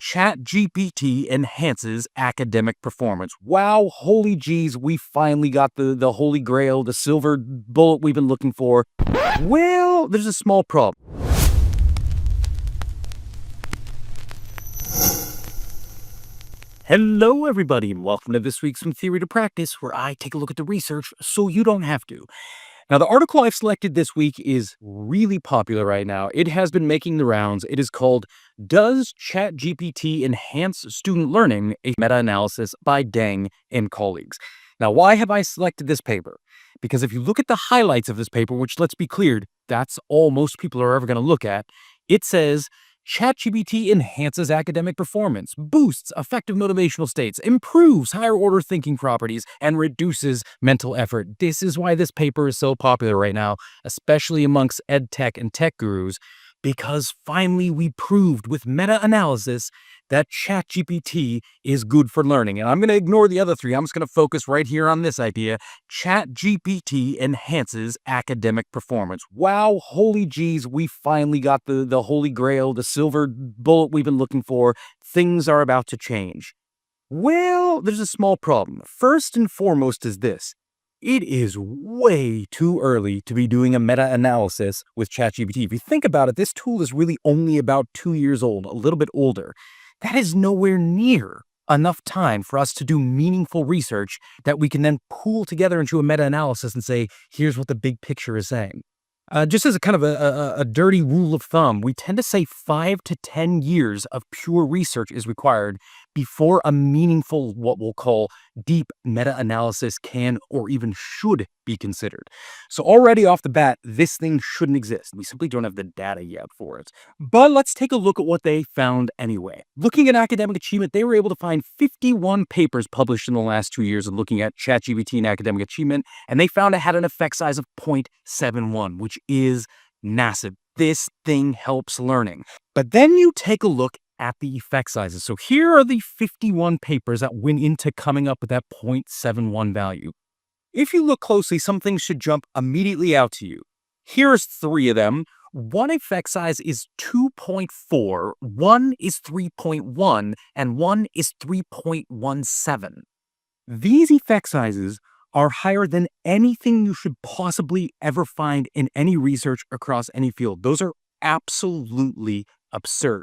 ChatGPT enhances academic performance. Wow, holy geez, we finally got the holy grail, the silver bullet we've been looking for. Well, there's a small problem. Hello, everybody, and welcome to this week's From Theory to Practice, where I take a look at the research so you don't have to. Now, the article I've selected this week is really popular right now. It has been making the rounds. It is called, Does ChatGPT Enhance Student Learning? A meta-analysis by Deng and colleagues. Now, why have I selected this paper? Because if you look at the highlights of this paper, which, let's be cleared, that's all most people are ever going to look at, it says, ChatGPT enhances academic performance, boosts affective motivational states, improves higher-order thinking properties, and reduces mental effort. This is why this paper is so popular right now, especially amongst ed tech and tech gurus, because finally we proved with meta-analysis that ChatGPT is good for learning. And I'm going to ignore the other three. I'm just going to focus right here on this idea. ChatGPT enhances academic performance. Wow, holy geez, we finally got the holy grail, the silver bullet we've been looking for. Things are about to change. Well, there's a small problem. First and foremost is this. It is way too early to be doing a meta-analysis with ChatGPT. If you think about it, this tool is really only about 2 years old, a little bit older. That is nowhere near enough time for us to do meaningful research that we can then pool together into a meta-analysis and say, here's what the big picture is saying. Just as a kind of a dirty rule of thumb, we tend to say 5 to 10 years of pure research is required before a meaningful, what we'll call deep meta-analysis can or even should be considered. So already off the bat, this thing shouldn't exist. We simply don't have the data yet for it. But let's take a look at what they found anyway. Looking at academic achievement, they were able to find 51 papers published in the last 2 years of looking at ChatGPT and academic achievement, and they found it had an effect size of 0.71, which is massive. This thing helps learning. But then you take a look at the effect sizes. So here are the 51 papers that went into coming up with that 0.71 value. If you look closely, some things should jump immediately out to you. Here's 3 of them. One effect size is 2.4, one is 3.1, and one is 3.17. These effect sizes are higher than anything you should possibly ever find in any research across any field. Those are absolutely absurd.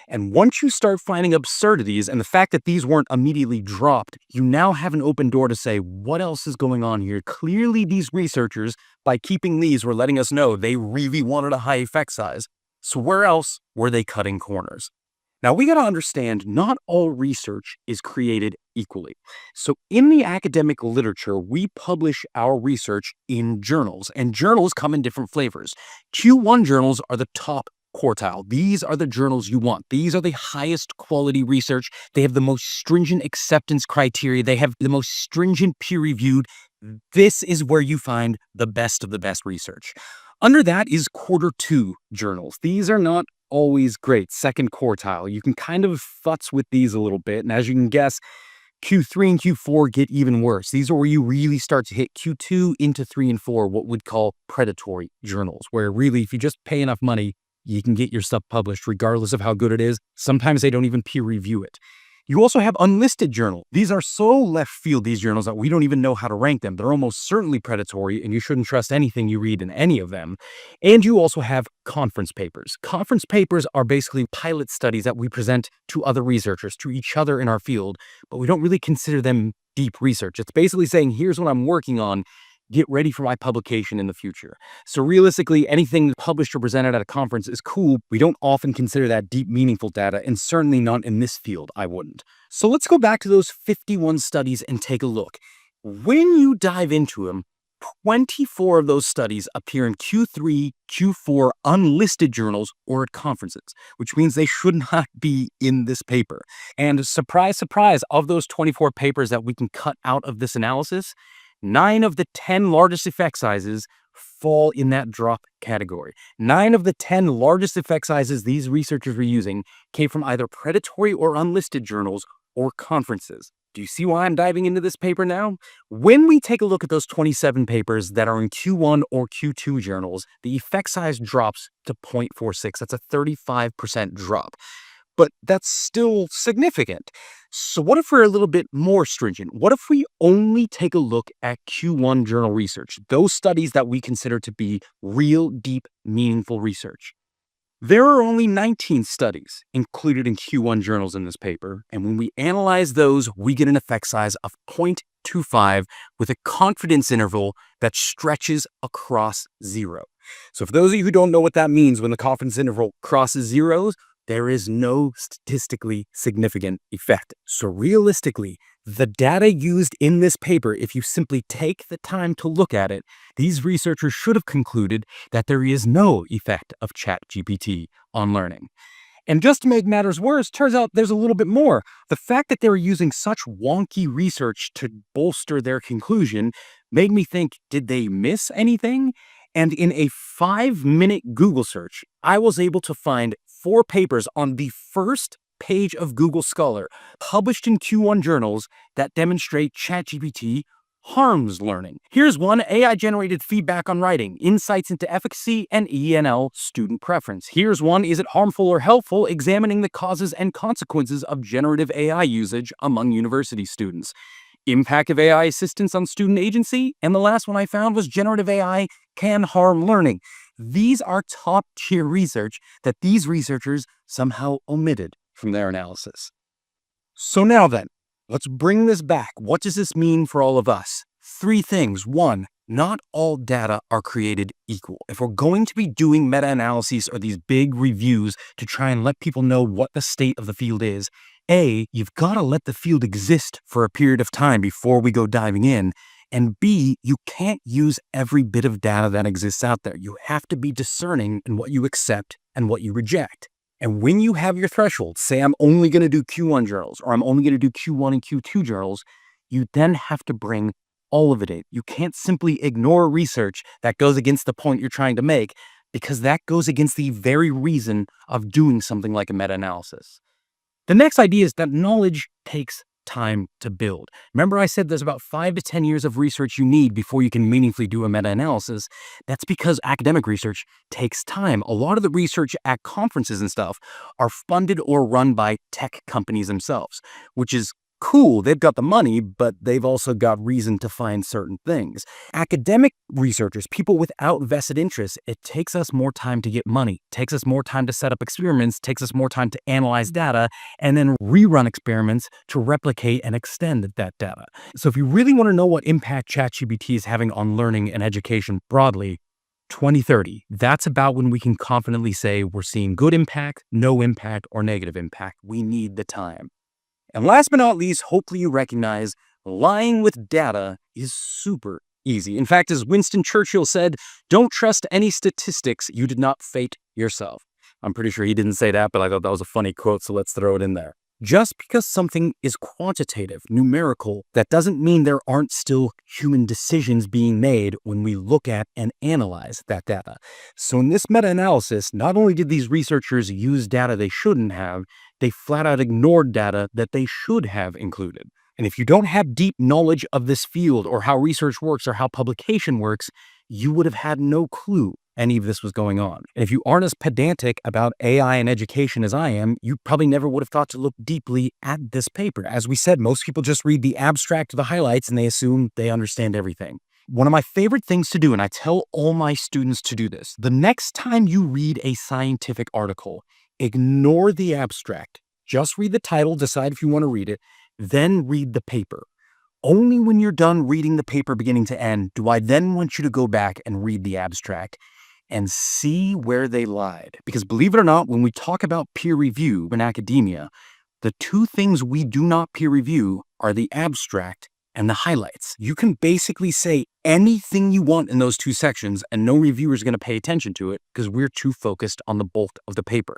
And once you start finding absurdities and the fact that these weren't immediately dropped, you now have an open door to say, what else is going on here? Clearly, these researchers, by keeping these, were letting us know they really wanted a high effect size. So where else were they cutting corners? Now, we got to understand not all research is created equally. So in the academic literature, we publish our research in journals, and journals come in different flavors. Q1 journals are the top quartile. These are the journals you want. These are the highest quality research. They have the most stringent acceptance criteria. They have the most stringent peer-reviewed. This is where you find the best of the best research. Under that is Q2 journals. These are not always great. Second quartile. You can kind of futz with these a little bit. And as you can guess, Q3 and Q4 get even worse. These are where you really start to hit Q2 into 3 and 4, what we'd call predatory journals, where really, if you just pay enough money, you can get your stuff published regardless of how good it is. Sometimes they don't even peer review it. You also have unlisted journals. These are so left field, these journals, that we don't even know how to rank them. They're almost certainly predatory, and you shouldn't trust anything you read in any of them. And you also have conference papers. Conference papers are basically pilot studies that we present to other researchers, to each other in our field, but we don't really consider them deep research. It's basically saying, here's what I'm working on. Get ready for my publication in the future. So realistically, anything published or presented at a conference is cool. We don't often consider that deep, meaningful data, and certainly not in this field, I wouldn't. So let's go back to those 51 studies and take a look. When you dive into them, 24 of those studies appear in Q3, Q4 unlisted journals or at conferences, which means they should not be in this paper. And surprise, surprise, of those 24 papers that we can cut out of this analysis, 9 of the 10 largest effect sizes fall in that drop category. 9 of the 10 largest effect sizes these researchers were using came from either predatory or unlisted journals or conferences. Do you see why I'm diving into this paper now? When we take a look at those 27 papers that are in Q1 or Q2 journals, the effect size drops to 0.46. That's a 35% drop. but that's still significant. So what if we're a little bit more stringent? What if we only take a look at Q1 journal research, those studies that we consider to be real, deep, meaningful research? There are only 19 studies included in Q1 journals in this paper, and when we analyze those, we get an effect size of 0.25 with a confidence interval that stretches across zero. So for those of you who don't know what that means, when the confidence interval crosses zeros, there is no statistically significant effect. So realistically, the data used in this paper, if you simply take the time to look at it, these researchers should have concluded that there is no effect of ChatGPT on learning. And just to make matters worse, turns out there's a little bit more. The fact that they were using such wonky research to bolster their conclusion made me think, did they miss anything? And in a 5-minute Google search, I was able to find 4 papers on the first page of Google Scholar published in Q1 journals that demonstrate ChatGPT harms learning. Here's one: AI-generated feedback on writing, insights into efficacy and ENL student preference. Here's one: is it harmful or helpful, examining the causes and consequences of generative AI usage among university students. Impact of AI assistance on student agency. And the last one I found was generative AI can harm learning. These are top-tier research that these researchers somehow omitted from their analysis. So now then, let's bring this back. What does this mean for all of us? 3 things. 1, not all data are created equal. If we're going to be doing meta-analyses or these big reviews to try and let people know what the state of the field is, A, you've got to let the field exist for a period of time before we go diving in. And B, you can't use every bit of data that exists out there. You have to be discerning in what you accept and what you reject. And when you have your threshold, say I'm only going to do Q1 journals, or I'm only going to do Q1 and Q2 journals, you then have to bring all of it in. You can't simply ignore research that goes against the point you're trying to make, because that goes against the very reason of doing something like a meta-analysis. The next idea is that knowledge takes time to build. Remember I said there's about 5 to 10 years of research you need before you can meaningfully do a meta-analysis? That's because academic research takes time. A lot of the research at conferences and stuff are funded or run by tech companies themselves, which is cool. They've got the money, but they've also got reason to find certain things. Academic researchers, people without vested interests, it takes us more time to get money, takes us more time to set up experiments, takes us more time to analyze data, and then rerun experiments to replicate and extend that data. So if you really want to know what impact ChatGPT is having on learning and education broadly, 2030, that's about when we can confidently say we're seeing good impact, no impact, or negative impact. We need the time. And last but not least, hopefully you recognize lying with data is super easy. In fact, as Winston Churchill said, don't trust any statistics you did not fate yourself. I'm pretty sure he didn't say that, but I thought that was a funny quote, so let's throw it in there. Just because something is quantitative, numerical, that doesn't mean there aren't still human decisions being made when we look at and analyze that data. So in this meta-analysis, not only did these researchers use data they shouldn't have, they flat out ignored data that they should have included. And if you don't have deep knowledge of this field or how research works or how publication works, you would have had no clue any of this was going on. And if you aren't as pedantic about AI and education as I am, you probably never would have thought to look deeply at this paper. As we said, most people just read the abstract or the highlights and they assume they understand everything. One of my favorite things to do, and I tell all my students to do this, the next time you read a scientific article, ignore the abstract. Just read the title, decide if you want to read it, then read the paper. Only when you're done reading the paper beginning to end do I then want you to go back and read the abstract and see where they lied. Because believe it or not, when we talk about peer review in academia, the 2 things we do not peer review are the abstract and the highlights. You can basically say anything you want in those 2 sections and no reviewer is going to pay attention to it because we're too focused on the bulk of the paper.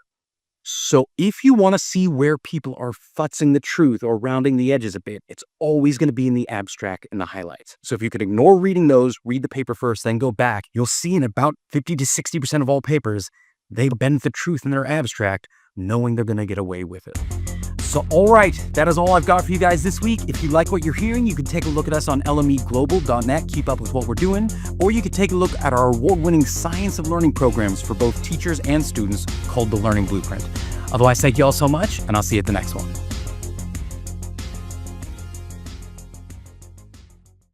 So if you want to see where people are futzing the truth or rounding the edges a bit, it's always going to be in the abstract and the highlights. So if you could ignore reading those, read the paper first, then go back, you'll see in about 50 to 60% of all papers, they bend the truth in their abstract, knowing they're going to get away with it. So, all right, that is all I've got for you guys this week. If you like what you're hearing, you can take a look at us on LMEglobal.net, keep up with what we're doing, or you can take a look at our award-winning Science of Learning programs for both teachers and students called The Learning Blueprint. Otherwise, thank you all so much, and I'll see you at the next one.